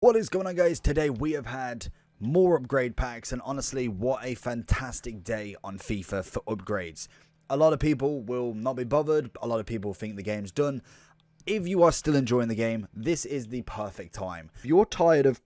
What is going on, guys? Today we have had more upgrade packs, and honestly, what a fantastic day on FIFA for upgrades. A lot of people will not be bothered. A lot of people think the game's done. If you are still enjoying the game, this is the perfect time. If you're tired of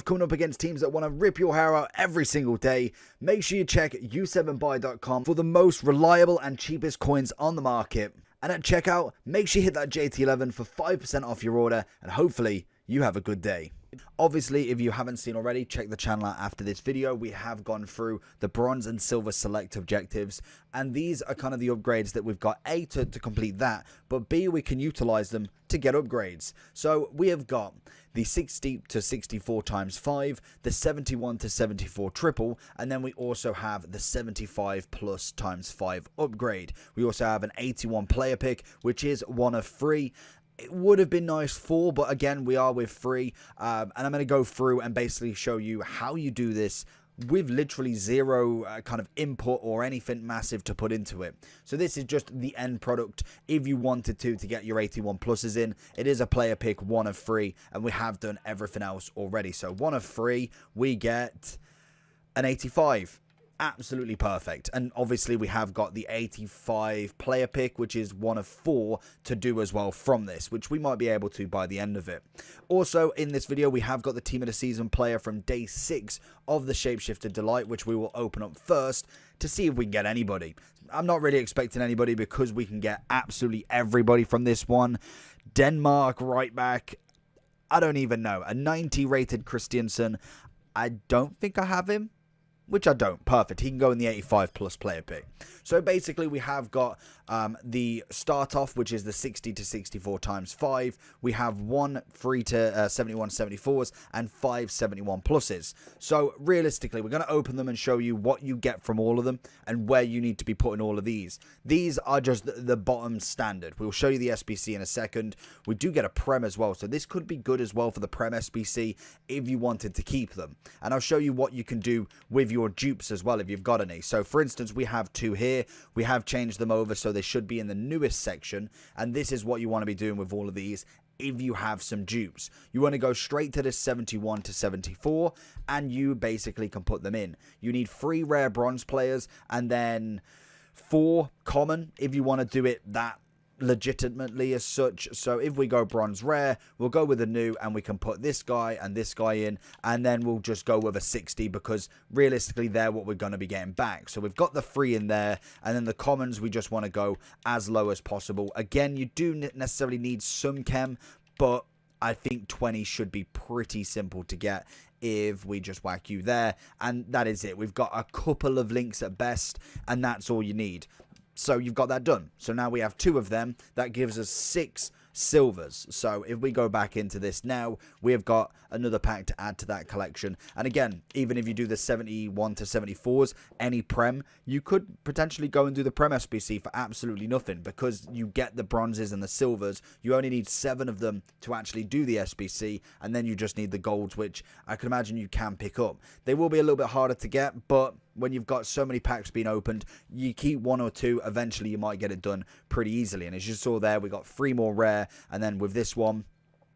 coming up against teams that want to rip your hair out every single day, make sure you check u7buy.com for the most reliable and cheapest coins on the market. And at checkout, make sure you hit that JT11 for 5% off your order, and hopefully you have a good day. Obviously, if you haven't seen already, check the channel out after this video. We have gone through the bronze and silver select objectives, and these are kind of the upgrades that we've got A, to complete that, but B, we can utilize them to get upgrades. So we have got the 60 to 64 times 5, the 71 to 74 triple, and then we also have the 75 plus times 5 upgrade. We also have an 81 player pick, which is one of 3. It would have been nice 4, but again, we are with 3, and I'm going to go through and basically show you how you do this with literally zero kind of input or anything massive to put into it. So this is just the end product. If you wanted to get your 81 pluses in, it is a player pick, 1 of 3, and we have done everything else already. So 1 of 3, we get an 85. Absolutely perfect. And obviously we have got the 85 player pick, which is 1 of 4 to do as well from this, which we might be able to by the end of it. Also in this video, we have got the team of the season player from day 6 of the Shapeshifter Delight, which we will open up first to see if we can get anybody. I'm not really expecting anybody because we can get absolutely everybody from this one. Denmark right back. I don't even know. A 90 rated Christiansen. I don't think I have him. Which I don't. Perfect. He can go in the 85 plus player pick. So basically we have got the start off, which is the 60 to 64 times 5. We have 1 free to 71 74s and 5 71 pluses. So realistically, we're going to open them and show you what you get from all of them and where you need to be putting all of these. These are just the bottom standard. We'll show you the SBC in a second. We do get a Prem as well. So this could be good as well for the Prem SBC if you wanted to keep them. And I'll show you what you can do with your dupes as well if you've got any. So for instance, we have 2 here. We have changed them over so they should be in the newest section, and this is what you want to be doing with all of these. If you have some dupes, you want to go straight to the 71 to 74 and you basically can put them in. You need 3 rare bronze players and then 4 common if you want to do it that legitimately as such. So if we go bronze rare, we'll go with a new and we can put this guy and this guy in, and then we'll just go with a 60 because realistically they're what we're going to be getting back. So we've got the 3 in there, and then the commons we just want to go as low as possible. Again, you do necessarily need some chem, but I think 20 should be pretty simple to get if we just whack you there, and that is it. We've got a couple of links at best, and that's all you need. So you've got that done. So now we have 2 of them. That gives us 6 silvers. So if we go back into this now, we have got another pack to add to that collection. And again, even if you do the 71 to 74s, any Prem, you could potentially go and do the Prem SBC for absolutely nothing because you get the bronzes and the silvers. You only need 7 of them to actually do the SBC, and then you just need the golds, which I can imagine you can pick up. They will be a little bit harder to get, but when you've got so many packs being opened, you keep 1 or 2, eventually you might get it done pretty easily. And as you saw there, we got 3 more rare, and then with this one,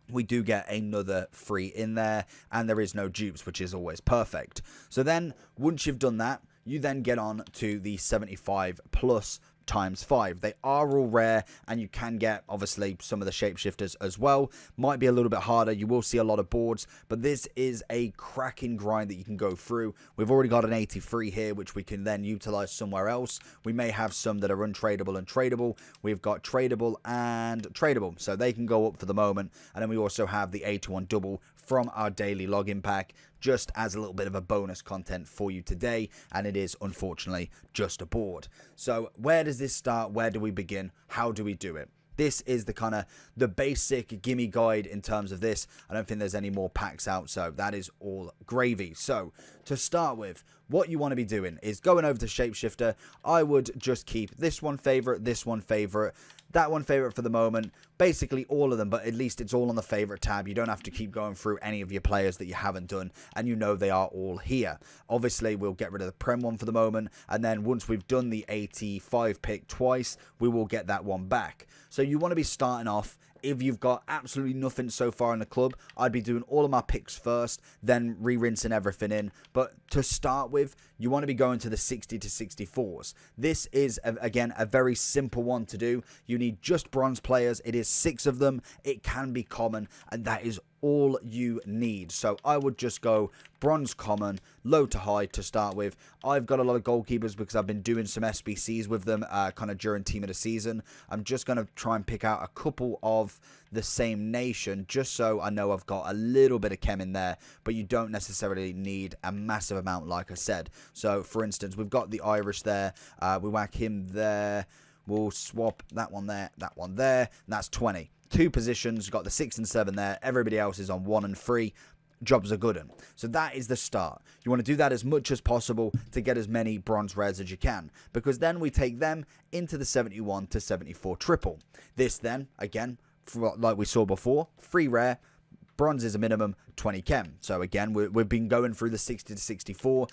we do get another 3 in there, and there is no dupes, which is always perfect. So then, once you've done that, you then get on to the 75 plus times 5. They are all rare, and you can get obviously some of the shapeshifters as well. Might be a little bit harder. You will see a lot of boards, but this is a cracking grind that you can go through. We've already got an 83 here, which we can then utilize somewhere else. We may have some that are untradeable and tradable. We've got tradable and tradable, so they can go up for the moment. And then we also have the 81 double from our daily login pack, just as a little bit of a bonus content for you today, and it is unfortunately just a board. So where does this start? Where do we begin? How do we do it? This is the kind of the basic gimme guide in terms of this. I don't think there's any more packs out, so that is all gravy. So to start with, what you want to be doing is going over to Shapeshifter. I would just keep this one favorite, this one favorite, that one favorite for the moment, basically all of them, but at least it's all on the favorite tab. You don't have to keep going through any of your players that you haven't done, and you know they are all here. Obviously, we'll get rid of the Prem one for the moment, and then once we've done the 85 pick twice, we will get that one back. So you want to be starting off if you've got absolutely nothing so far in the club, I'd be doing all of my picks first, then re-rinsing everything in. But to start with, you want to be going to the 60 to 64s. This is, again, a very simple one to do. You need just bronze players. It is 6 of them. It can be common, and that is all you need. So I would just go bronze common, low to high to start with. I've got a lot of goalkeepers because I've been doing some SBCs with them kind of during team of the season. I'm just going to try and pick out a couple of the same nation just so I know I've got a little bit of chem in there, but you don't necessarily need a massive amount like I said. So for instance, we've got the Irish there. We whack him there. We'll swap that one there, and that's 20. 2 positions, got the 6 and 7 there. Everybody else is on 1 and 3. Jobs are good. So that is the start. You want to do that as much as possible to get as many bronze rares as you can, because then we take them into the 71 to 74 triple. This then, again, like we saw before, 3 rare. Bronze is a minimum, 20 chem. So again, we've been going through the 60 to 64.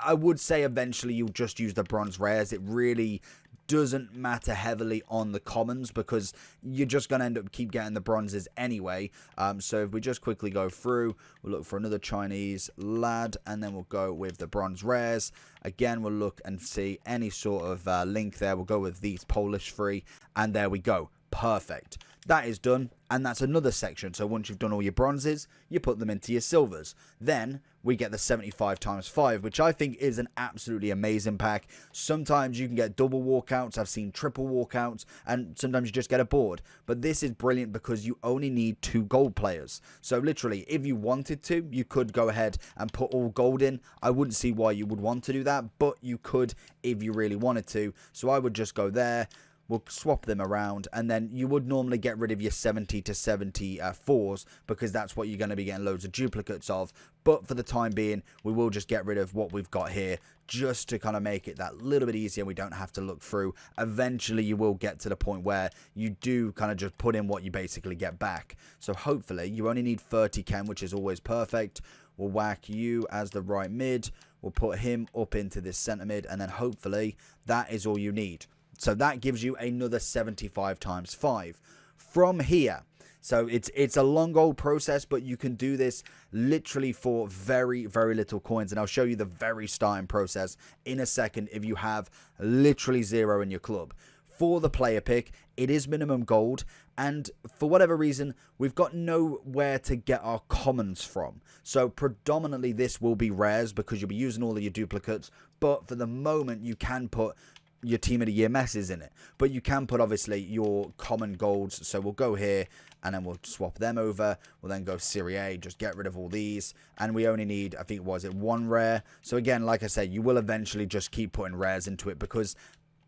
I would say eventually you'll just use the bronze rares. It really doesn't matter heavily on the commons because you're just going to end up keep getting the bronzes anyway. So if we just quickly go through, we'll look for another Chinese lad, and then we'll go with the bronze rares. Again, we'll look and see any sort of link there. We'll go with these Polish 3, and there we go. Perfect. That is done, and that's another section. So once you've done all your bronzes, you put them into your silvers. Then we get the 75 times 5, which I think is an absolutely amazing pack. Sometimes you can get double walkouts. I've seen triple walkouts, and sometimes you just get a board. But this is brilliant because you only need 2 gold players. So literally, if you wanted to, you could go ahead and put all gold in. I wouldn't see why you would want to do that, but you could if you really wanted to. So I would just go there. We'll swap them around, and then you would normally get rid of your 70 to 74s because that's what you're going to be getting loads of duplicates of. But for the time being, we will just get rid of what we've got here just to kind of make it that little bit easier. We don't have to look through. Eventually, you will get to the point where you do kind of just put in what you basically get back. So hopefully, you only need 30 chem, which is always perfect. We'll whack you as the right mid. We'll put him up into this centre mid, and then hopefully, that is all you need. So that gives you another 75 times 5. From here, so it's a long old process, but you can do this literally for very, very little coins. And I'll show you the very starting process in a second if you have literally 0 in your club. For the player pick, it is minimum gold, and for whatever reason, we've got nowhere to get our commons from. So predominantly this will be rares because you'll be using all of your duplicates, but for the moment you can put your team of the year messes in it, but you can put obviously your common golds. So we'll go here and then we'll swap them over. We'll then go Serie A, just get rid of all these, and we only need, I think, was it 1 rare? So again, like I said, you will eventually just keep putting rares into it because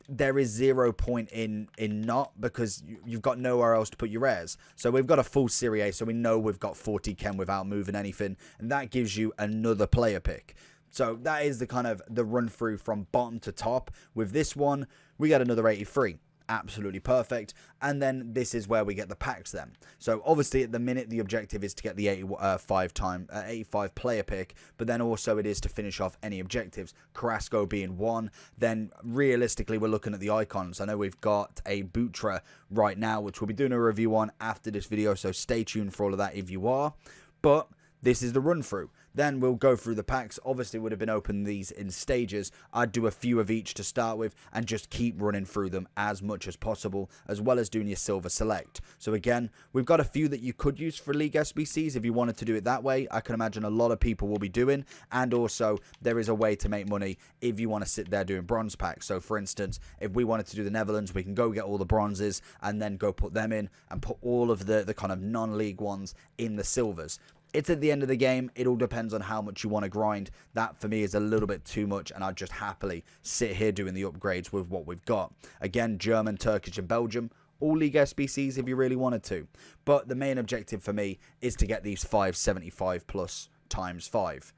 there is 0 point in not, because you've got nowhere else to put your rares. So we've got a full Serie A, so we know we've got 40 chem without moving anything, and that gives you another player pick. So that is the kind of the run through from bottom to top. With this one, we get another 83. Absolutely perfect. And then this is where we get the packs then. So obviously at the minute, the objective is to get the 85 player pick, but then also it is to finish off any objectives. Carrasco being 1. Then realistically, we're looking at the icons. I know we've got a Butra right now, which we'll be doing a review on after this video. So stay tuned for all of that if you are. But this is the run through. Then we'll go through the packs. Obviously would have been open these in stages. I'd do a few of each to start with and just keep running through them as much as possible, as well as doing your silver select. So again, we've got a few that you could use for League SBCs if you wanted to do it that way. I can imagine a lot of people will be doing, and also there is a way to make money if you want to sit there doing bronze packs. So for instance, if we wanted to do the Netherlands, we can go get all the bronzes and then go put them in and put all of the kind of non-league ones in the silvers. It's at the end of the game. It all depends on how much you want to grind. That for me is a little bit too much, and I'd just happily sit here doing the upgrades with what we've got. Again, German, Turkish and Belgium, all League SBCs if you really wanted to. But the main objective for me is to get these 575 plus times 5.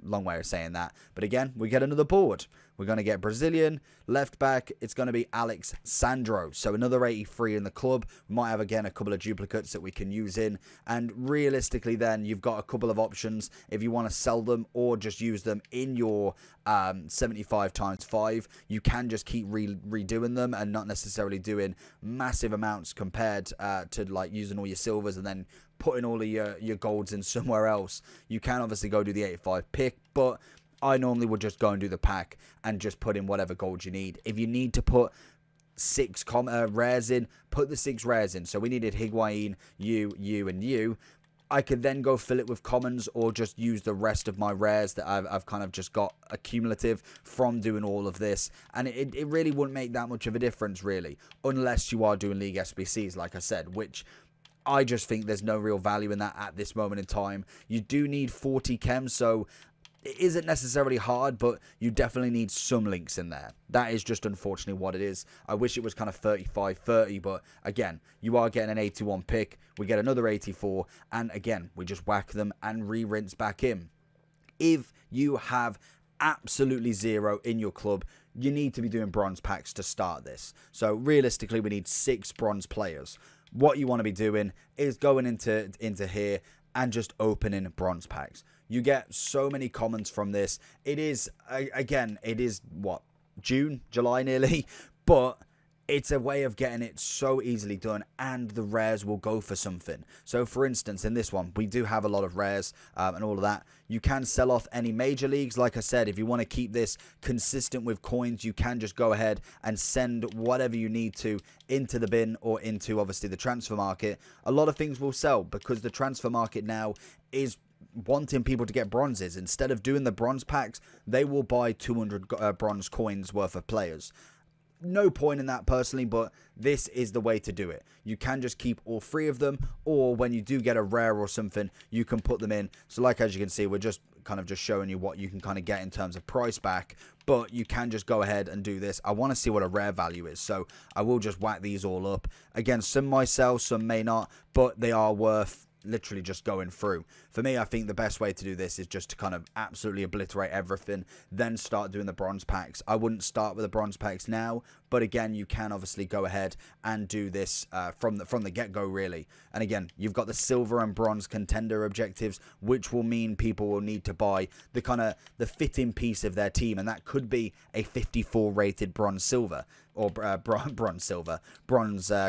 long way of saying that. But again, we get another board. We're going to get Brazilian, left back. It's going to be Alex Sandro. So another 83 in the club. We might have, again, a couple of duplicates that we can use in. And realistically, then, you've got a couple of options if you want to sell them or just use them in your 75 times 5. You can just keep redoing them and not necessarily doing massive amounts compared to like using all your silvers and then putting all of your golds in somewhere else. You can obviously go do the 85 pick, but I normally would just go and do the pack and just put in whatever gold you need. If you need to put 6 rares in, put the 6 rares in. So we needed Higuain, you, and you. I could then go fill it with commons or just use the rest of my rares that I've kind of just got accumulative from doing all of this. And it really wouldn't make that much of a difference, really, unless you are doing League SBCs, like I said, which I just think there's no real value in that at this moment in time. You do need 40 chems, so it isn't necessarily hard, but you definitely need some links in there. That is just unfortunately what it is. I wish it was kind of 35-30, but again, you are getting an 81 pick. We get another 84, and again, we just whack them and re-rinse back in. If you have absolutely 0 in your club, you need to be doing bronze packs to start this. So realistically, we need 6 bronze players. What you want to be doing is going into here and just opening bronze packs. You get so many commons from this. It is, again, it is, what, June, July nearly? But it's a way of getting it so easily done, and the rares will go for something. So, for instance, in this one, we do have a lot of rares and all of that. You can sell off any major leagues. Like I said, if you want to keep this consistent with coins, you can just go ahead and send whatever you need to into the bin or into, obviously, the transfer market. A lot of things will sell because the transfer market now is wanting people to get bronzes. Instead of doing the bronze packs, they will buy 200 bronze coins worth of players. No point in that personally, but this is the way to do it. You can just keep all 3 of them, or when you do get a rare or something, you can put them in. So like as you can see, we're just kind of just showing you what you can kind of get in terms of price back, but you can just go ahead and do this. I want to see what a rare value is, so I will just whack these all up. Again, some might sell, some may not, but they are worth literally just going through. For me, I think the best way to do this is just to kind of absolutely obliterate everything, then start doing the bronze packs. I wouldn't start with the bronze packs now, but again, you can obviously go ahead and do this from the get-go, really. And again, you've got the silver and bronze contender objectives, which will mean people will need to buy the kind of the fitting piece of their team, and that could be a 54 rated bronze silver, or bronze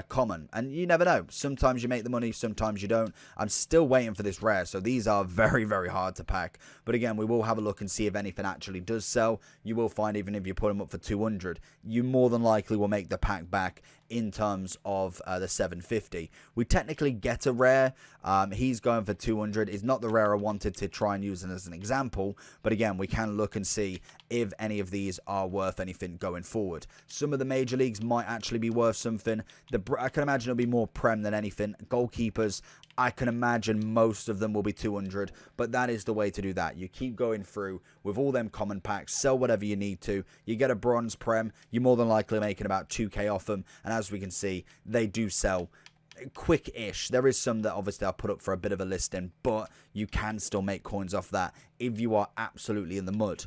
common. And you never know. Sometimes you make the money, sometimes you don't. I'm still waiting for this rare, so these are very, very hard to pack. But again, we will have a look and see if anything actually does sell. You will find even if you put them up for 200, you more than likely will make the pack back in terms of the 750. We technically get a rare. He's going for 200. Is not the rare I wanted to try and use as an example, but again, we can look and see if any of these are worth anything going forward. Some of the major leagues might actually be worth something. I can imagine it'll be more Prem than anything. Goalkeepers, I can imagine most of them will be 200, but that is the way to do that. You keep going through with all them common packs, sell whatever you need to. You get a bronze Prem, you're more than likely making about 2k off them, and as we can see, they do sell quick-ish. There is some that obviously I'll put up for a bit of a listing, but you can still make coins off that if you are absolutely in the mud.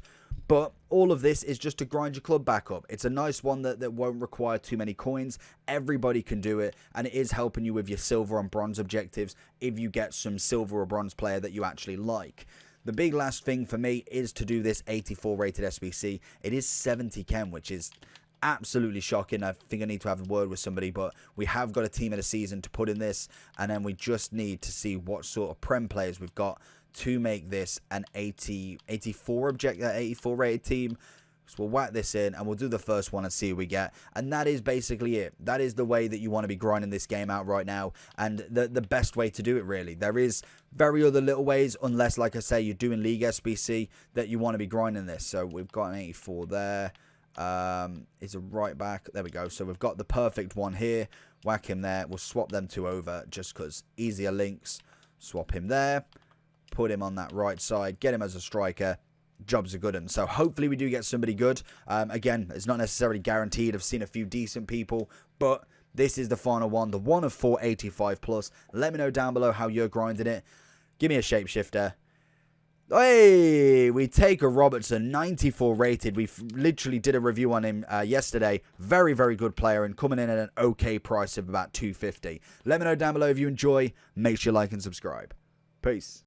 But all of this is just to grind your club back up. It's a nice one that won't require too many coins. Everybody can do it, and it is helping you with your silver and bronze objectives if you get some silver or bronze player that you actually like. The big last thing for me is to do this 84 rated SBC. It is 70 chem, which is absolutely shocking. I think I need to have a word with somebody, but we have got a team of the season to put in this, and then we just need to see what sort of Prem players we've got to make this an 84 rated team. So we'll whack this in and we'll do the first one and see what we get. And that is basically it. That is the way that you want to be grinding this game out right now, and the best way to do it, really. There is very other little ways, unless, like I say, you're doing League SBC, that you want to be grinding this. So we've got an 84 there. Is a right back. There we go. So we've got the perfect one here. Whack him there. We'll swap them two over just because easier links. Swap him there. Put him on that right side. Get him as a striker. Job's a good one. So hopefully we do get somebody good. Again, it's not necessarily guaranteed. I've seen a few decent people, but this is the final one. The one of 485 plus. Let me know down below how you're grinding it. Give me a shapeshifter. Hey, we take a Robertson, 94 rated. We literally did a review on him yesterday. Very, very good player and coming in at an okay price of about $250. Let me know down below if you enjoy. Make sure you like and subscribe. Peace.